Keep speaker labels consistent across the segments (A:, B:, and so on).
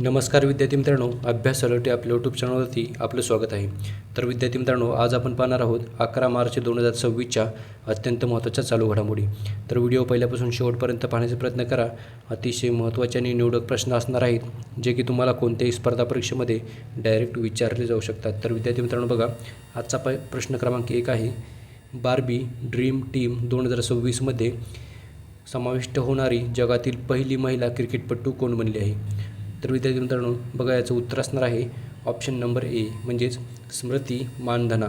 A: नमस्कार विद्यार्थी मित्रांनो, अभ्यास अलर्ट या आपल्या यूट्यूब चॅनलवरती आपलं स्वागत आहे. तर विद्यार्थी मित्रांनो, आज आपण पाहणार आहोत 11 मार्च 2026च्या अत्यंत महत्त्वाच्या चालू घडामोडी. तर व्हिडिओ पहिल्यापासून शेवटपर्यंत पाहण्याचा प्रयत्न करा. अतिशय महत्त्वाचे आणि निवडक प्रश्न असणार आहेत, जे की तुम्हाला कोणत्याही स्पर्धा परीक्षेमध्ये डायरेक्ट विचारले जाऊ शकतात. तर विद्यार्थी मित्रांनो बघा, आजचा प्रश्न क्रमांक 1 आहे, बार्बी ड्रीम टीम 2026मध्ये समाविष्ट होणारी जगातील पहिली महिला क्रिकेटपटू कोण बनली आहे? तर विद्यार्थी मित्रांनो बघा, याचं उत्तर असणार आहे ऑप्शन नंबर ए म्हणजेच स्मृती मानधना.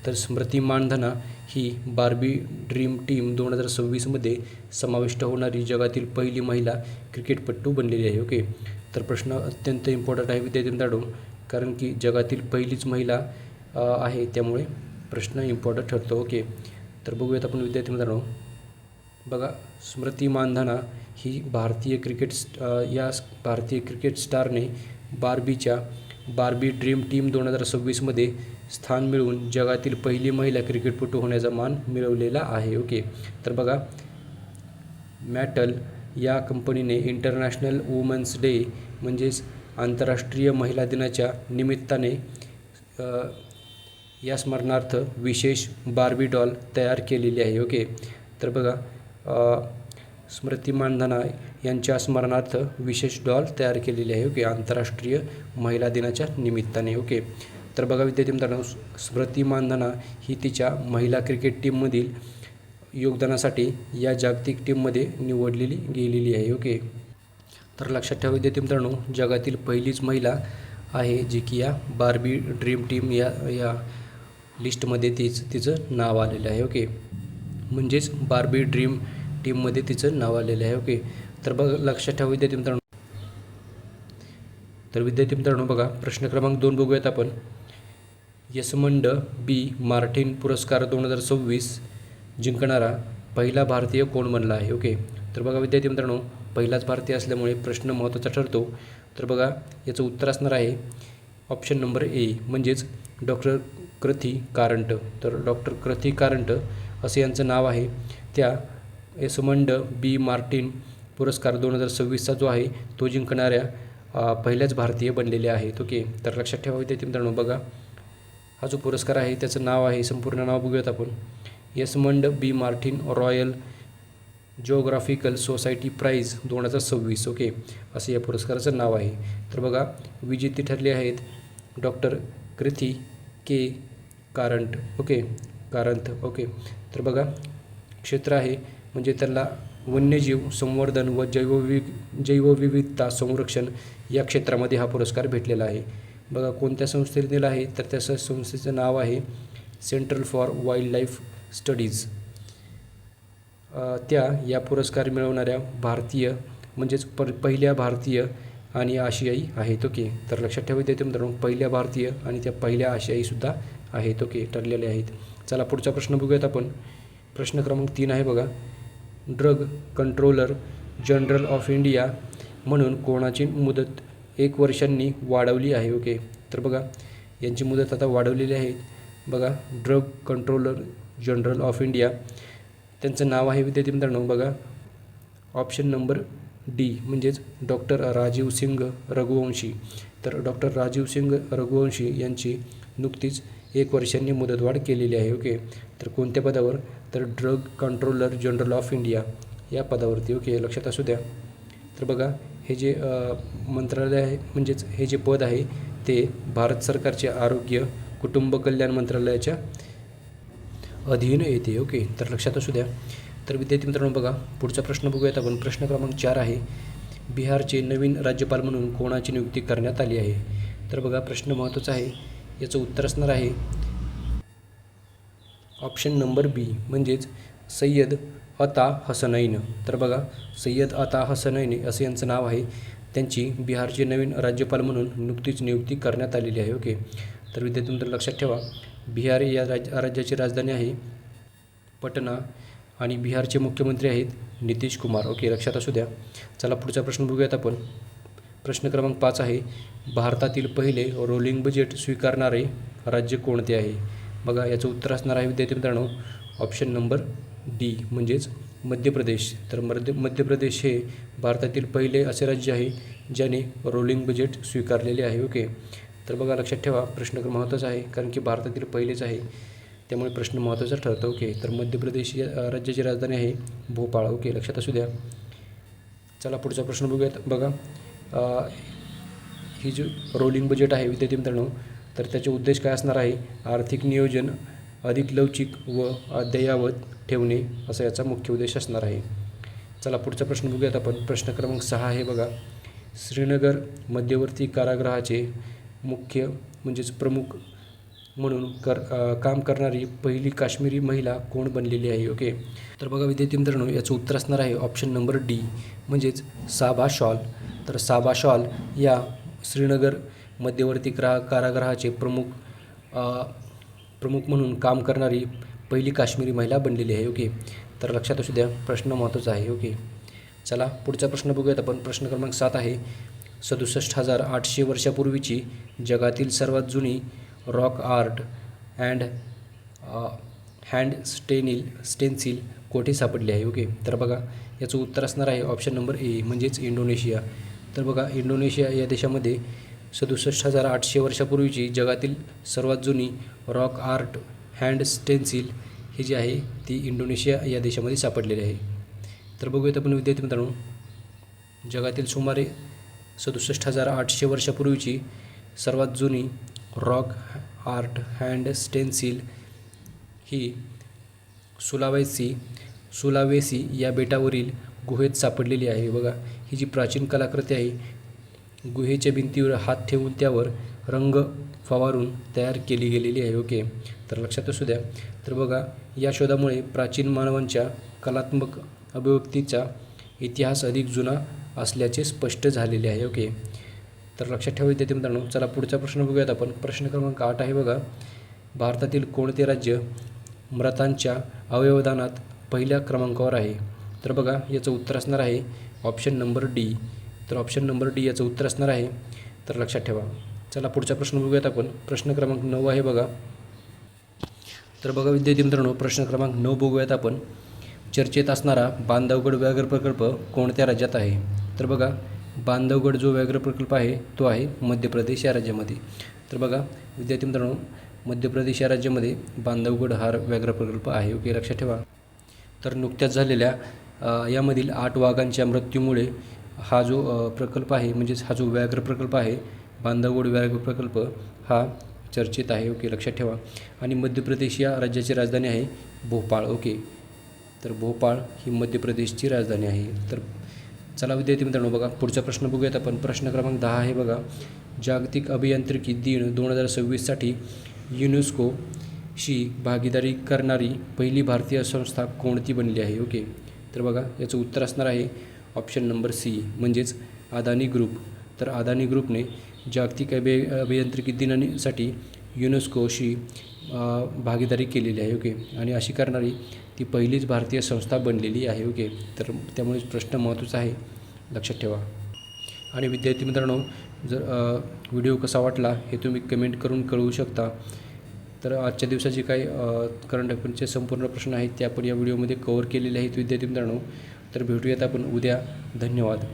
A: तर स्मृती मानधना ही बार्बी ड्रीम टीम 2026मध्ये समाविष्ट होणारी जगातील पहिली महिला क्रिकेटपटू बनलेली आहे. ओके, तर प्रश्न अत्यंत इम्पॉर्टंट आहे विद्यार्थी मित्रांनो, कारण की जगातील पहिलीच महिला आहे, त्यामुळे प्रश्न इम्पॉर्टंट ठरतो. ओके, तर बघूयात आपण विद्यार्थी मित्रांनो. बघा, स्मृती मानधना ही भारतीय क्रिकेट स्टारने बार्बी ड्रीम टीम 2026मध्ये स्थान मिळवून जगातील पहिली महिला क्रिकेटपटू होण्याचा मान मिळवलेला आहे. ओके, तर बघा, मॅटल या कंपनीने इंटरनॅशनल वुमन्स डे म्हणजेच आंतरराष्ट्रीय महिला दिनाच्या निमित्ताने या स्मरणार्थ विशेष बार्बी डॉल तयार केलेली आहे. ओके, तर बघा, स्मृती मानधना यांच्या स्मरणार्थ विशेष डॉल तयार केलेली आहे. ओके, आंतरराष्ट्रीय महिला दिनाच्या निमित्ताने. ओके, तर बघा विद्यार्थी मित्रांनो, स्मृती मानधना ही तिच्या महिला क्रिकेट टीममधील योगदानासाठी या जागतिक टीममध्ये निवडलेली गेलेली आहे. ओके, तर लक्षात ठेवा विद्यार्थी मित्रांनो, जगातील पहिलीच महिला आहे जी की या बार्बी ड्रीम टीम या लिस्टमध्ये तिचं नाव आलेलं आहे. ओके, म्हणजेच बार्बी ड्रीम टीममध्ये तिचं नाव आलेलं आहे. ओके, तर बघा लक्षात ठेवा विद्यार्थी मित्रांनो. तर विद्यार्थी मित्रांनो बघा, प्रश्न क्रमांक 2 बघूयात आपण. यसमंड बी मार्टिन पुरस्कार 2026 जिंकणारा पहिला भारतीय कोण बनला आहे? ओके, तर बघा विद्यार्थी मित्रांनो, पहिलाच भारतीय असल्यामुळे प्रश्न महत्त्वाचा ठरतो. तर बघा, याचं उत्तर असणार आहे ऑप्शन नंबर ए म्हणजेच डॉक्टर क्रथी कारंट. तर डॉक्टर क्रथी कारंट असं यांचं नाव आहे. त्या यसमंड बी मार्टिन पुरस्कार 2026चा जो आहे तो जिंकणाऱ्या पहिल्याच भारतीय बनलेले आहेत. ओके, तर लक्षात ठेवा विद्यार्थी मित्रांनो. बघा, हा जो पुरस्कार आहे त्याचं नाव आहे, संपूर्ण नाव बघूयात आपण, Esmond B Martin Royal Geographical Society prize 2026. Okay, असं या पुरस्काराचं नाव आहे. तर बघा, विजेते ठरले आहेत डॉक्टर क्रथी के कारंट. ओके, कारंथ. ओके, तर बघा, क्षेत्र आहे म्हणजे त्याला वन्यजीव संवर्धन व जैवविविधता संरक्षण या क्षेत्रामध्ये हा पुरस्कार भेटलेला आहे. बघा, कोणत्या संस्थेने दिला आहे, तर त्या संस्थेचं नाव आहे central for wild life studies. या पुरस्कार मिळवणाऱ्या भारतीय म्हणजेच पहिल्या भारतीय आणि आशियाई आहेत. ओके, तर लक्षात ठेवा विद्यार्थी मित्रांनो, पहिल्या भारतीय आणि त्या पहिल्या आशियाईसुद्धा आहेत. ओके, ठरलेले आहेत. चला पुढचा प्रश्न बघूयात आपण. प्रश्न क्रमांक 3 आहे बघा, drug controller general of India म्हणून कोणाची मुदत 1 वर्षांनी वाढवली आहे? ओके, तर बघा, यांची मुदत आता वाढवलेली आहे. बघा, drug controller general of India, त्यांचं नाव आहे विद्यार्थी मित्रांनो. बघा, ऑप्शन नंबर डी म्हणजेच डॉक्टर राजीव सिंग रघुवंशी. तर डॉक्टर राजीव सिंग रघुवंशी यांची नुकतीच 1 वर्षांनी मुदतवाढ केलेली आहे. ओके, तर कोणत्या पदावर, तर drug controller general of India या पदावरती. ओके, लक्षात असू द्या. तर बघा, हे जे मंत्रालय आहे म्हणजेच हे जे पद आहे ते भारत सरकारचे आरोग्य कुटुंब कल्याण मंत्रालयाच्या अधीन येते. ओके, तर लक्षात असू द्या. तर विद्यार्थी मित्रांनो बघा, पुढचा प्रश्न बघूयात आपण. प्रश्न क्रमांक 4 आहे, बिहारचे नवीन राज्यपाल म्हणून कोणाची नियुक्ती करण्यात आली आहे? तर बघा, प्रश्न महत्त्वाचा आहे. याचं उत्तर असणार आहे ऑप्शन नंबर बी म्हणजेच सय्यद अता हसनैन. तर बघा, सय्यद अता हसनैन असं यांचं नाव आहे. त्यांची बिहारचे नवीन राज्यपाल म्हणून नुकतीच नियुक्ती करण्यात आलेली आहे. ओके, तर विद्यार्थी मित्रांनो लक्षात ठेवा, बिहार या राज्याची राजधानी आहे पटना आणि बिहारचे मुख्यमंत्री आहेत नितीश कुमार. ओके, लक्षात असू द्या. चला पुढचा प्रश्न बघूयात आपण. प्रश्न क्रमांक 5 आहे, भारतातील पहिले रोलिंग बजेट स्वीकारणारे राज्य कोणते आहे? बघा, याचं उत्तर असणार आहे विद्यार्थी मित्रांनो ऑप्शन नंबर डी म्हणजेच मध्य प्रदेश. तर मध्य प्रदेश हे भारतातील पहिले असे राज्य आहे ज्याने रोलिंग बजेट स्वीकारलेले आहे. ओके. तर बघा लक्षात ठेवा, प्रश्न महत्त्वाचा आहे कारण की भारतातील पहिलेच आहे, त्यामुळे प्रश्न महत्त्वाचा ठरतो. ओके. तर मध्य प्रदेश या राज्याची राजधानी आहे भोपाळ. ओके, लक्षात असू द्या. चला पुढचा प्रश्न बघूयात. बघा ही जो रोलिंग बजेट आहे विद्यार्थी मित्रांनो, तर त्याचे उद्देश काय असणार आहे? आर्थिक नियोजन अधिक लवचिक व अद्ययावत ठेवणे असा याचा मुख्य उद्देश असणार आहे. चला पुढचा प्रश्न बघूयात आपण. प्रश्न क्रमांक 6 आहे बघा. श्रीनगर मध्यवर्ती कारागृहाचे मुख्य म्हणजेच प्रमुख म्हणून काम करणारी पहिली काश्मीरी महिला कोण बनलेली आहे? ओके. तर बघा विद्यार्थी मित्रांनो, याचं उत्तर असणार आहे ऑप्शन नंबर डी म्हणजेच साबा शॉल. तर साबा शॉल या श्रीनगर मध्यवर्ती कारागृहाचे प्रमुख म्हणून काम करणारी पहिली काश्मीरी महिला बनलेली आहे. ओके. तर लक्षात असू द्या, प्रश्न महत्त्वाचा आहे. ओके. चला पुढचा प्रश्न बघूयात आपण. प्रश्न क्रमांक 7 आहे. 67,800 वर्षापूर्वीची जगातील सर्वात जुनी rock art and hand stencil कोठे सापडली आहे? ओके. तर बघा याचं उत्तर असणार आहे ऑप्शन नंबर ए म्हणजेच इंडोनेशिया. तर बघा इंडोनेशिया या देशामध्ये 67,800 वर्षापूर्वीची जगातील सर्वात जुनी रॉक आर्ट हँड स्टेन्सिल ही जी आहे ती इंडोनेशिया या देशामध्ये सापडलेली आहे. तर बघूयात आपण विद्यार्थी मित्रांनो, जगातील सुमारे 67,800 वर्षापूर्वीची सर्वात जुनी रॉक आर्ट हँड स्टेन्सिल ही सुलावेसी या बेटावरील गुहेत सापडलेली आहे. बघा ही जी प्राचीन कलाकृती आहे, गुहेच्या भिंतीवर हात ठेवून त्यावर रंग फवारून तयार केली गेलेली आहे. ओके. तर लक्षात असू द्या. तर बघा या शोधामुळे प्राचीन मानवांच्या कलात्मक अभिव्यक्तीचा इतिहास अधिक जुना असल्याचे स्पष्ट झालेले आहे. ओके. तर लक्षात ठेवा विद्यार्थी मित्रांनो. चला पुढचा प्रश्न बघूयात आपण. प्रश्न क्रमांक 8 आहे बघा. भारतातील कोणते राज्य मृतांच्या अवयवदानात पहिल्या क्रमांकावर आहे? तर बघा याचं उत्तर असणार आहे ऑप्शन नंबर डी. तर ऑप्शन नंबर डी याचं उत्तर असणार आहे. तर लक्षात ठेवा. चला पुढचा प्रश्न बघूयात आपण. प्रश्न क्रमांक 9 आहे बघा. तर बघा विद्यार्थी मित्रांनो, प्रश्न क्रमांक 9 बघूयात आपण. चर्चेत असणारा बांधवगड व्याघ्र प्रकल्प कोणत्या राज्यात आहे? तर बघा बांधवगड जो व्याघ्र प्रकल्प आहे तो आहे मध्य प्रदेश या राज्यामध्ये. तर बघा विद्यार्थी मित्रांनो, मध्य प्रदेश या राज्यामध्ये बांधवगड हा व्याघ्र प्रकल्प आहे. ओके, लक्षात ठेवा. तर नुकत्याच झालेल्या यामधील 8 वाघांच्या मृत्यूमुळे हा जो प्रकल्प आहे म्हणजेच हा जो व्याघ्र प्रकल्प आहे बांधवगड व्याघ्र प्रकल्प हा चर्चेत आहे. ओके, लक्षात ठेवा. आणि मध्य प्रदेश या राज्याची राजधानी आहे भोपाळ. ओके. तर भोपाळ ही मध्य प्रदेशची राजधानी आहे. तर चला विद्यार्थी मित्रांनो, बघा पुढचा प्रश्न बघूयात आपण. प्रश्न क्रमांक 10 आहे बघा. जागतिक अभियांत्रिकी दिन 2026साठी युनेस्कोशी भागीदारी करणारी पहिली भारतीय संस्था कोणती बनली आहे? ओके. तर बघा याचं उत्तर असणार आहे ऑप्शन नंबर सी म्हणजेच अदानी ग्रुप. तर अदानी ग्रुपने जागतिक अभियांत्रिकी दिनासाठी युनेस्कोशी भागीदारी केलेली आहे. ओके. आणि अशी करणारी ती पहिलीच भारतीय संस्था बनलेली आहे. ओके. तर त्यामुळे प्रश्न महत्त्वाचा आहे, लक्षात ठेवा. आणि विद्यार्थी मित्रांनो, जर व्हिडिओ कसा वाटला हे तुम्ही कमेंट करून कळवू शकता. तर आजच्या दिवसाचे काही करंट अफेअरचे संपूर्ण प्रश्न आहेत ते आपण या व्हिडिओमध्ये कव्हर केलेले आहेत विद्यार्थी मित्रांनो. तर भेटूयात आपण उद्या. धन्यवाद.